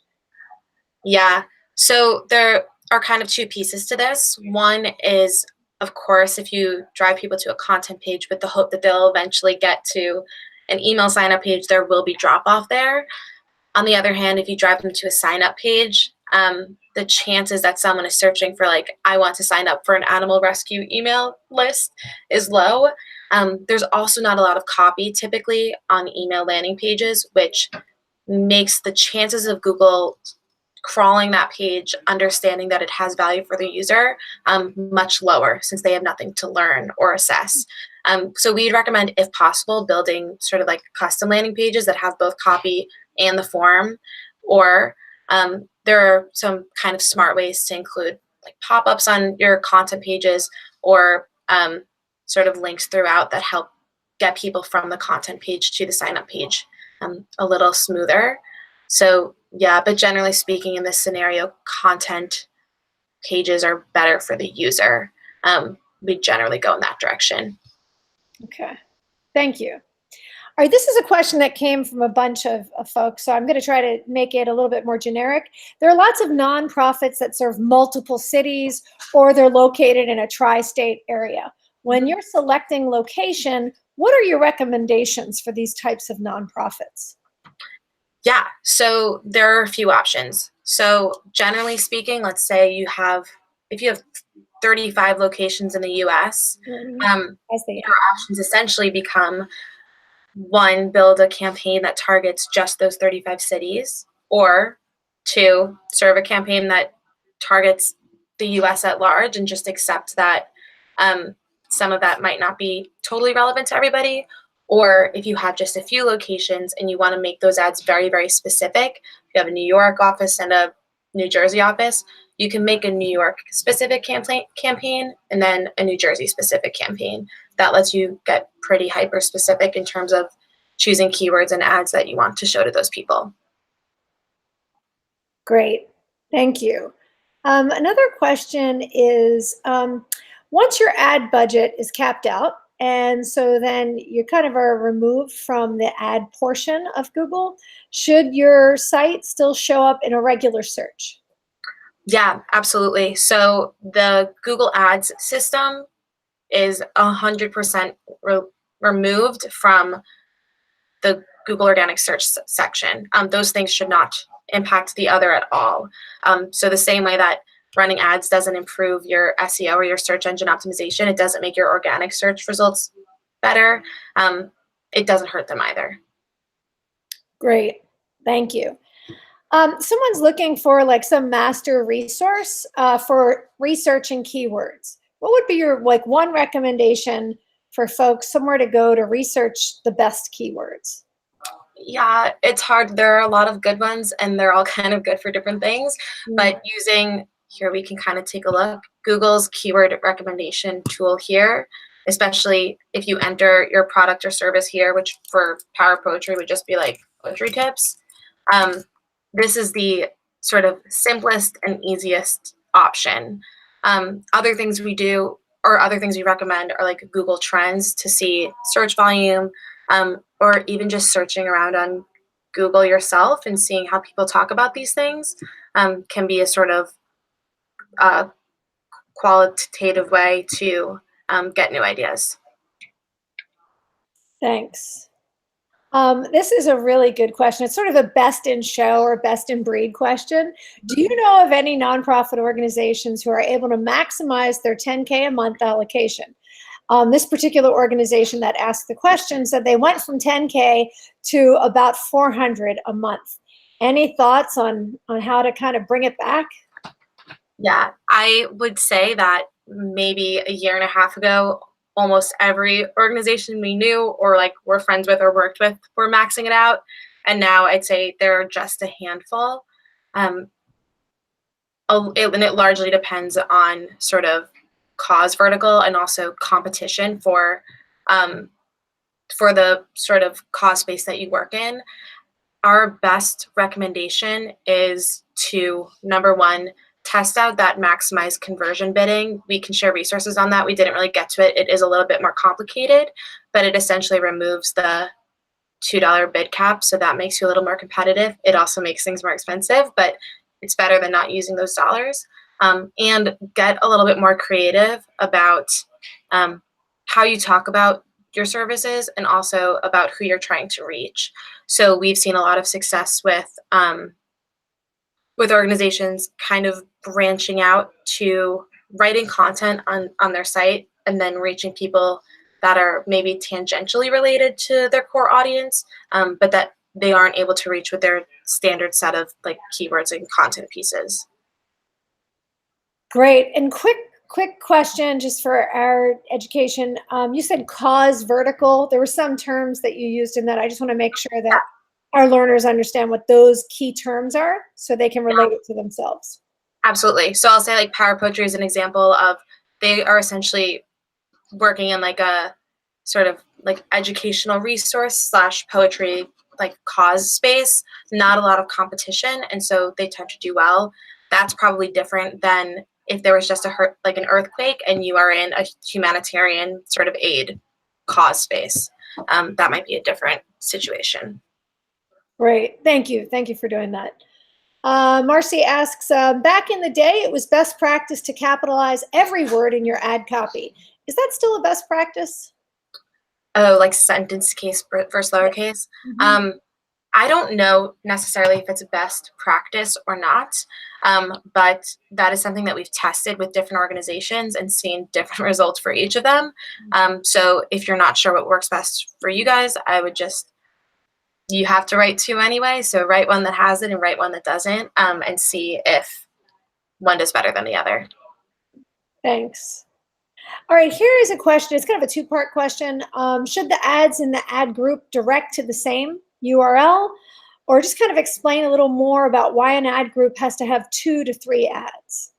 S2: Yeah. So there are kind of two pieces to this. One is, of course, if you drive people to a content page with the hope that they'll eventually get to an email sign up page, there will be drop off there. On the other hand, if you drive them to a sign up page, the chances that someone is searching for, like, I want to sign up for an animal rescue email list is low. There's also not a lot of copy typically on email landing pages, which makes the chances of Google crawling that page, understanding that it has value for the user, much lower since they have nothing to learn or assess. So we'd recommend, if possible, building sort of like custom landing pages that have both copy and the form, or there are some kind of smart ways to include like pop-ups on your content pages, or sort of links throughout that help get people from the content page to the sign-up page a little smoother. So yeah, but generally speaking, in this scenario, content pages are better for the user. We generally go in that direction.
S1: Okay, thank you. All right, this is a question that came from a bunch of folks, so I'm going to try to make it a little bit more generic. There are lots of nonprofits that serve multiple cities, or they're located in a tri-state area. When you're selecting location, what are your recommendations for these types of nonprofits?
S2: Yeah, so there are a few options. So generally speaking, let's say if you have 35 locations in the US, your options essentially become: one, build a campaign that targets just those 35 cities, or two, serve a campaign that targets the US at large and just accept that some of that might not be totally relevant to everybody. Or if you have just a few locations and you want to make those ads very, very specific, if you have a New York office and a New Jersey office, you can make a New York specific campaign and then a New Jersey specific campaign. That lets you get pretty hyper specific in terms of choosing keywords and ads that you want to show to those people.
S1: Great, thank you. Another question is, once your ad budget is capped out, and so then you kind of are removed from the ad portion of Google, should your site still show up in a regular search?
S2: Yeah, absolutely. So the Google Ads system is 100% removed from the Google Organic Search section. Those things should not impact the other at all. So the same way that running ads doesn't improve your SEO or your search engine optimization, it doesn't make your organic search results better. It doesn't hurt them either.
S1: Great. Thank you. Someone's looking for like some master resource for researching keywords. What would be your like one recommendation for folks, somewhere to go to research the best keywords?
S2: Yeah, it's hard. There are a lot of good ones, and they're all kind of good for different things. But using here, we can kind of take a look. Google's keyword recommendation tool here, especially if you enter your product or service here, which for Power Poetry would just be like poetry tips. This is the sort of simplest and easiest option. Other things we do or other things we recommend are like Google Trends to see search volume, or even just searching around on Google yourself and seeing how people talk about these things can be a sort of qualitative way to get new ideas.
S1: Thanks. This is a really good question. It's sort of a best in show or best in breed question. Do you know of any nonprofit organizations who are able to maximize their 10K a month allocation? This particular organization that asked the question said they went from 10K to about 400 a month. Any thoughts on how to kind of bring it back?
S2: Yeah, I would say that maybe a year and a half ago, almost every organization we knew or like we're friends with or worked with were maxing it out. And now I'd say there are just a handful. And it largely depends on sort of cause vertical and also competition for the sort of cause space that you work in. Our best recommendation is to, number one, test out that maximize conversion bidding. We can share resources on that. We didn't really get to it. It is a little bit more complicated, but it essentially removes the $2 bid cap. So that makes you a little more competitive. It also makes things more expensive, but it's better than not using those dollars. And get a little bit more creative about how you talk about your services and also about who you're trying to reach. So we've seen a lot of success with organizations kind of branching out to writing content on their site and then reaching people that are maybe tangentially related to their core audience, but that they aren't able to reach with their standard set of like keywords and content pieces.
S1: Great. And quick question just for our education. You said cause vertical. There were some terms that you used in that. I just want to make sure that our learners understand what those key terms are so they can relate it to themselves.
S2: Absolutely. So I'll say like Power Poetry is an example of they are essentially working in like a sort of like educational resource slash poetry like cause space, not a lot of competition, and so they tend to do well. That's probably different than if there was just like an earthquake and you are in a humanitarian sort of aid cause space. That might be a different situation.
S1: Great. Thank you. Thank you for doing that. Marcy asks, back in the day, it was best practice to capitalize every word in your ad copy. Is that still a best practice?
S2: Oh, like sentence case versus lowercase. I don't know necessarily if it's best practice or not, but that is something that we've tested with different organizations and seen different results for each of them. So if you're not sure what works best for you guys, I would just, you have to write two anyway. So write one that has it and write one that doesn't, and see if one does better than the other.
S1: Thanks. All right, here is a question. It's kind of a two-part question. Should the ads in the ad group direct to the same URL? Or just kind of explain a little more about why an ad group has to have 2 to 3 ads.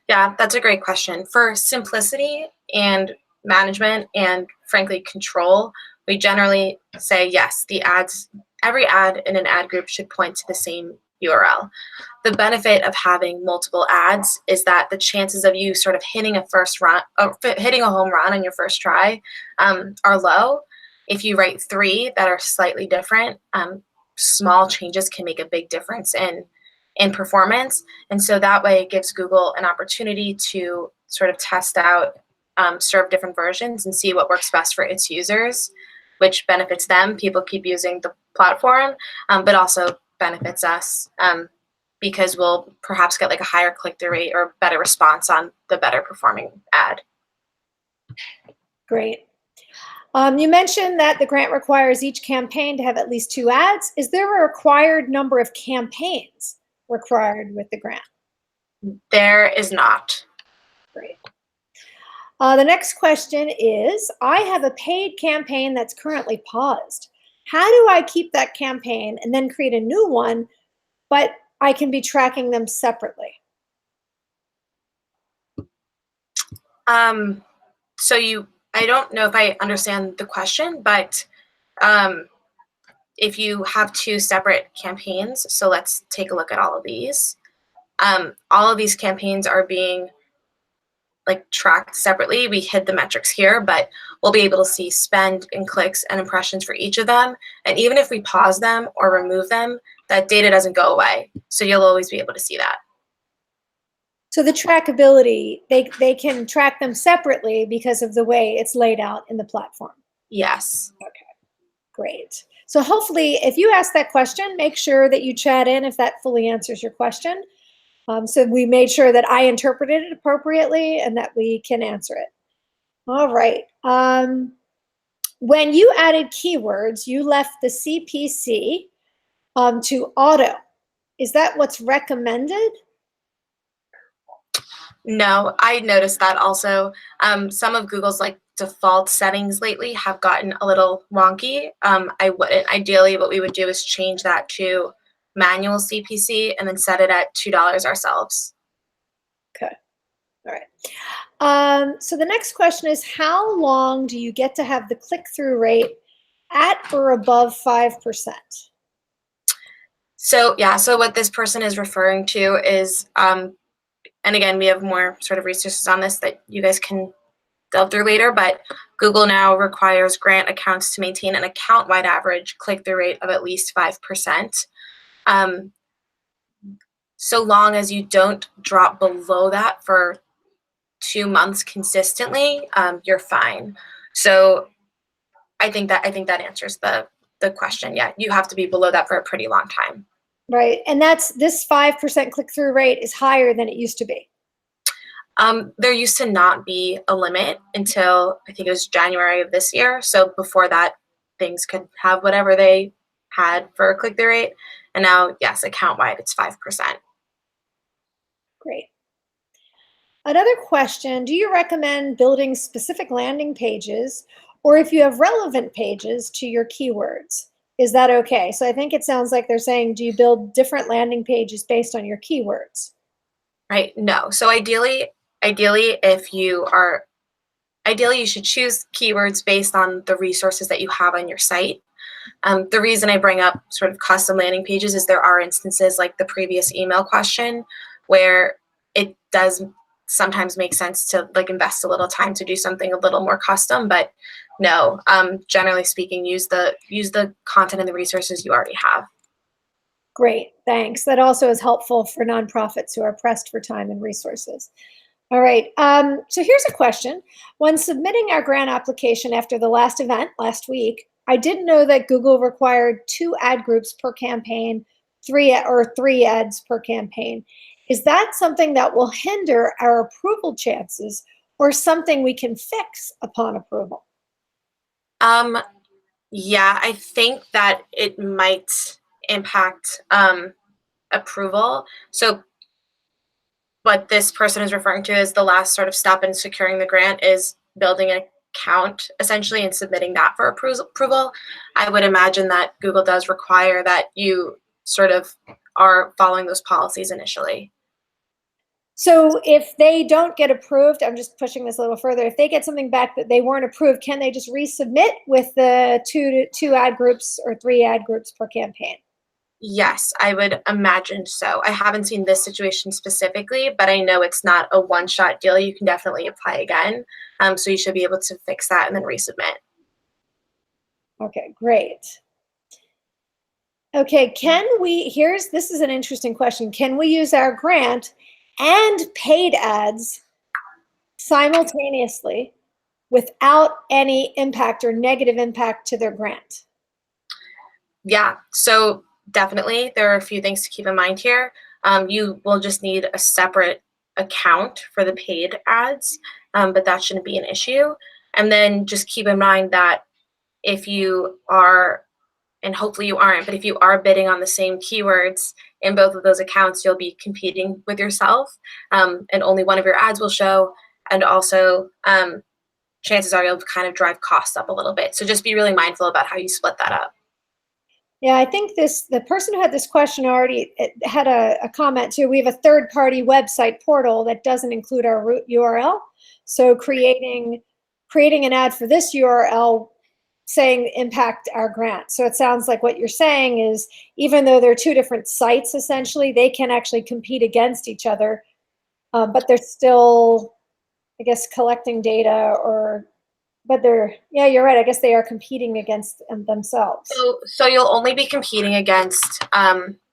S2: Yeah, that's a great question. For simplicity and management and frankly control, we generally say yes, every ad in an ad group should point to the same URL. The benefit of having multiple ads is that the chances of you sort of hitting a home run on your first try are low. If you write 3 that are slightly different, small changes can make a big difference in performance. And so that way it gives Google an opportunity to sort of test out, serve different versions and see what works best for its users, which benefits them. People keep using the platform, but also benefits us because we'll perhaps get like a higher click-through rate or better response on the better performing ad.
S1: Great. You mentioned that the grant requires each campaign to have at least 2 ads. Is there a required number of campaigns required with the grant?
S2: There is not.
S1: Great. The next question is, I have a paid campaign that's currently paused. How do I keep that campaign and then create a new one, but I can be tracking them separately?
S2: I don't know if I understand the question, but if you have 2 separate campaigns, so let's take a look at all of these. All of these campaigns are being tracked separately. We hid the metrics here, but we'll be able to see spend and clicks and impressions for each of them. And even if we pause them or remove them, that data doesn't go away. So you'll always be able to see that.
S1: So the trackability, they can track them separately because of the way it's laid out in the platform.
S2: Yes.
S1: Okay, great. So hopefully if you ask that question, make sure that you chat in if that fully answers your question. So we made sure that I interpreted it appropriately and that we can answer it. All right. When you added keywords, you left the CPC to auto. Is that what's recommended?
S2: No, I noticed that also. Some of Google's default settings lately have gotten a little wonky. I wouldn't. Ideally, what we would do is change that to manual CPC and then set it at $2 ourselves.
S1: Okay. All right. So the next question is, how long do you get to have the click-through rate at or above 5%?
S2: So yeah, so what this person is referring to is, and again, we have more sort of resources on this that you guys can delve through later, but Google now requires grant accounts to maintain an account-wide average click-through rate of at least 5%. So long as you don't drop below that for 2 months consistently, you're fine. So I think that answers the question. Yeah, you have to be below that for a pretty long time.
S1: Right, and this 5% click-through rate is higher than it used to be.
S2: There used to not be a limit until I think it was January of this year. So before that, things could have whatever they had for a click-through rate. And now, yes, account-wide, it's 5%.
S1: Great. Another question, do you recommend building specific landing pages, or if you have relevant pages to your keywords? Is that okay? So I think it sounds like they're saying, do you build different landing pages based on your keywords?
S2: Right, no. So ideally, if you are, ideally you should choose keywords based on the resources that you have on your site. The reason I bring up sort of custom landing pages is there are instances like the previous email question where it does sometimes make sense to invest a little time to do something a little more custom, but no, generally speaking, use the content and the resources you already have.
S1: Great, thanks. That also is helpful for nonprofits who are pressed for time and resources. All right, so here's a question. When submitting our grant application after the last event last week, I didn't know that Google required 2 ad groups per campaign, 3 ads per campaign. Is that something that will hinder our approval chances or something we can fix upon approval?
S2: Yeah, I think that it might impact approval. So what this person is referring to is the last sort of step in securing the grant is building an account essentially and submitting that for approval. I would imagine that Google does require that you sort of are following those policies initially.
S1: So if they don't get approved, I'm just pushing this a little further. If they get something back that they weren't approved, can they just resubmit with the two ad groups or 3 ad groups per campaign?
S2: Yes, I would imagine so. I haven't seen this situation specifically, but I know it's not a one-shot deal. You can definitely apply again. So you should be able to fix that and then resubmit.
S1: Okay, great. Okay, this is an interesting question. Can we use our grant and paid ads simultaneously without any impact or negative impact to their grant?
S2: Yeah, so definitely there are a few things to keep in mind here. You will just need a separate account for the paid ads, but that shouldn't be an issue. And then just keep in mind that if you are, and hopefully you aren't, but if you are bidding on the same keywords in both of those accounts, you'll be competing with yourself, and only one of your ads will show. And also, chances are you'll kind of drive costs up a little bit. So just be really mindful about how you split that up.
S1: Yeah, I think the person who had this question already had a comment too. We have a third-party website portal that doesn't include our root URL. So creating an ad for this URL saying impact our grant. So it sounds like what you're saying is, even though they're two different sites, essentially, they can actually compete against each other, but they're still, I guess, collecting data, but yeah, you're right. I guess they are competing against themselves.
S2: So you'll only be competing against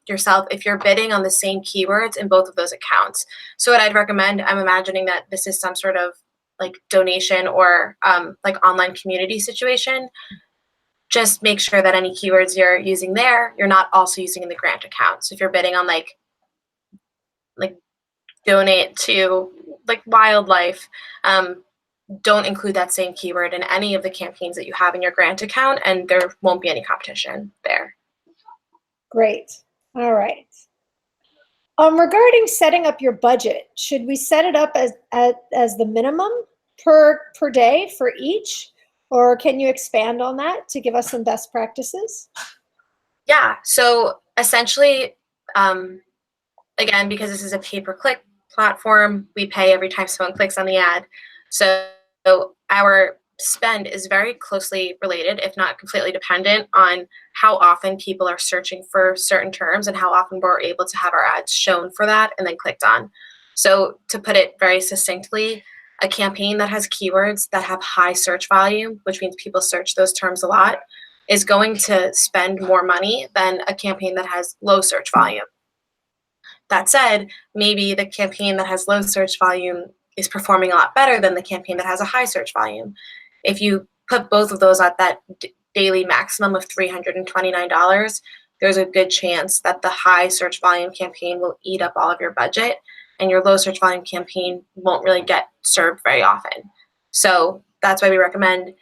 S2: yourself if you're bidding on the same keywords in both of those accounts. So what I'd recommend, I'm imagining that this is some sort of like donation or like online community situation. Just make sure that any keywords you're using there, you're not also using in the grant account. So if you're bidding on like donate to like wildlife, don't include that same keyword in any of the campaigns that you have in your grant account, and there won't be any competition there.
S1: Great. All right. Regarding setting up your budget, should we set it up as the minimum per day for each, or can you expand on that to give us some best practices?
S2: Yeah. So essentially, again, because this is a pay-per-click platform, we pay every time someone clicks on the ad. So our spend is very closely related, if not completely dependent, on how often people are searching for certain terms and how often we're able to have our ads shown for that and then clicked on. So to put it very succinctly, a campaign that has keywords that have high search volume, which means people search those terms a lot, is going to spend more money than a campaign that has low search volume. That said, maybe the campaign that has low search volume is performing a lot better than the campaign that has a high search volume. If you put both of those at that daily maximum of $329, there's a good chance that the high search volume campaign will eat up all of your budget, and your low search volume campaign won't really get served very often. So that's why we recommend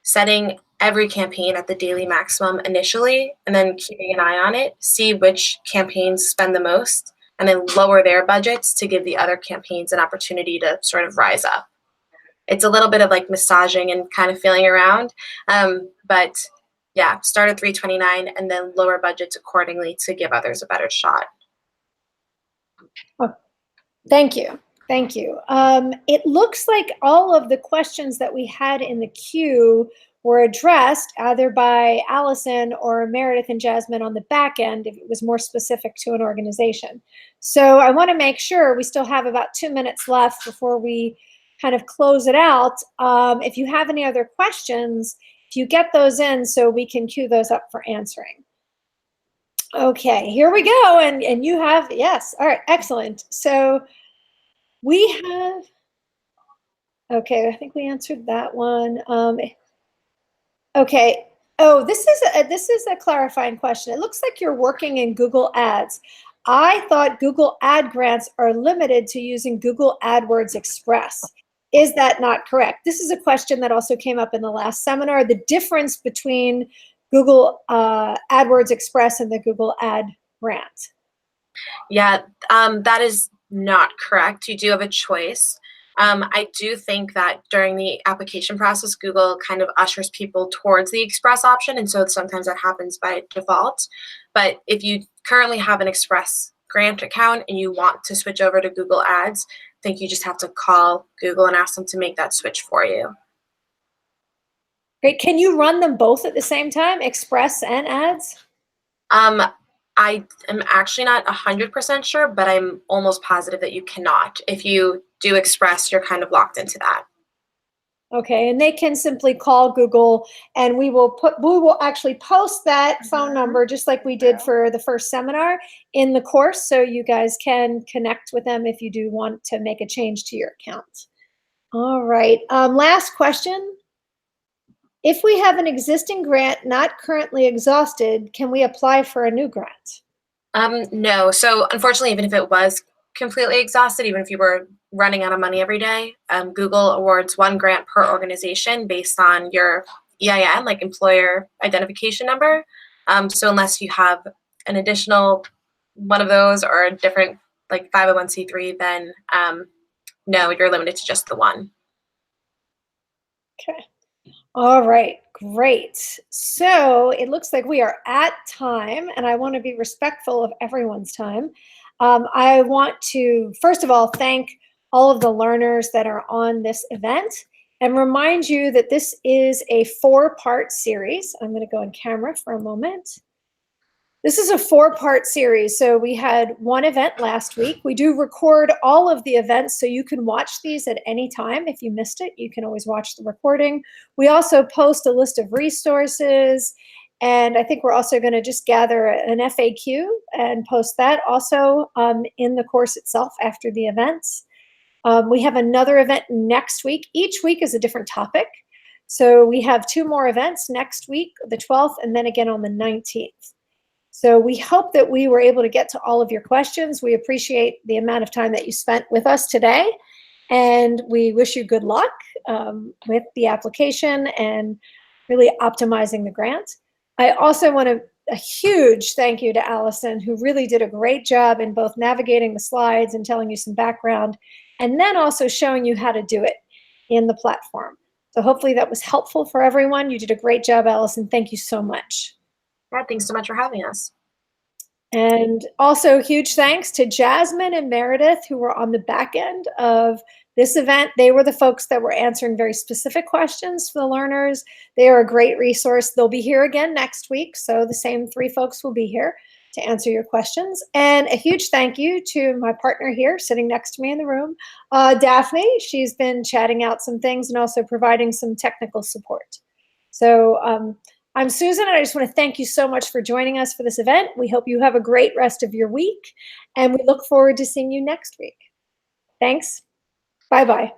S2: setting every campaign at the daily maximum initially, and then keeping an eye on it, see which campaigns spend the most, and then lower their budgets to give the other campaigns an opportunity to sort of rise up. It's a little bit of like massaging and kind of feeling around, but yeah, start at $329 and then lower budgets accordingly to give others a better shot.
S1: Oh, thank you. Thank you. It looks like all of the questions that we had in the queue were addressed either by Allison or Meredith and Jasmine on the back end if it was more specific to an organization. So I want to make sure we still have about 2 minutes left before we kind of close it out. If you have any other questions, if you get those in so we can queue those up for answering. Okay, here we go. And you have, yes. All right, excellent. So we have, okay, I think we answered that one. Okay. Oh, this is a clarifying question. It looks like you're working in Google Ads. I thought Google Ad grants are limited to using Google AdWords Express. Is that not correct? This is a question that also came up in the last seminar, the difference between Google AdWords Express and the Google Ad grant.
S2: Yeah, that is not correct. You do have a choice. I do think that during the application process, Google kind of ushers people towards the Express option, and so sometimes that happens by default. But if you currently have an Express grant account and you want to switch over to Google Ads, I think you just have to call Google and ask them to make that switch for you.
S1: Great. Can you run them both at the same time, Express and Ads?
S2: I am actually not 100% sure, but I'm almost positive that you cannot. If you do Express, you're kind of locked into that.
S1: Okay, and they can simply call Google, and we will actually post that phone number just like we did for the first seminar in the course, so you guys can connect with them if you do want to make a change to your account. All right, last question. If we have an existing grant not currently exhausted, can we apply for a new grant?
S2: No. So unfortunately, even if it was completely exhausted, even if you were running out of money every day, Google awards 1 grant per organization based on your EIN, like employer identification number. So unless you have an additional one of those or a different like 501c3, then no, you're limited to just the one.
S1: Okay. All right, great. So it looks like we are at time, and I want to be respectful of everyone's time. I want to, first of all, thank all of the learners that are on this event and remind you that this is a 4-part series. I'm going to go on camera for a moment. This is a 4-part series. So we had one event last week. We do record all of the events, so you can watch these at any time. If you missed it, you can always watch the recording. We also post a list of resources, and I think we're also going to just gather an FAQ and post that also in the course itself after the events. We have another event next week. Each week is a different topic. So we have 2 more events next week, the 12th, and then again on the 19th. So we hope that we were able to get to all of your questions. We appreciate the amount of time that you spent with us today, and we wish you good luck with the application and really optimizing the grant. I also want a huge thank you to Allison, who really did a great job in both navigating the slides and telling you some background, and then also showing you how to do it in the platform. So hopefully that was helpful for everyone. You did a great job, Allison. Thank you so much.
S2: Yeah, thanks so much for having us.
S1: And also huge thanks to Jasmine and Meredith, who were on the back end of this event. They were the folks that were answering very specific questions for the learners. They are a great resource. They'll be here again next week. So the same 3 folks will be here to answer your questions. And a huge thank you to my partner here sitting next to me in the room, Daphne. She's been chatting out some things and also providing some technical support. So I'm Susan, and I just want to thank you so much for joining us for this event. We hope you have a great rest of your week, and we look forward to seeing you next week. Thanks. Bye-bye.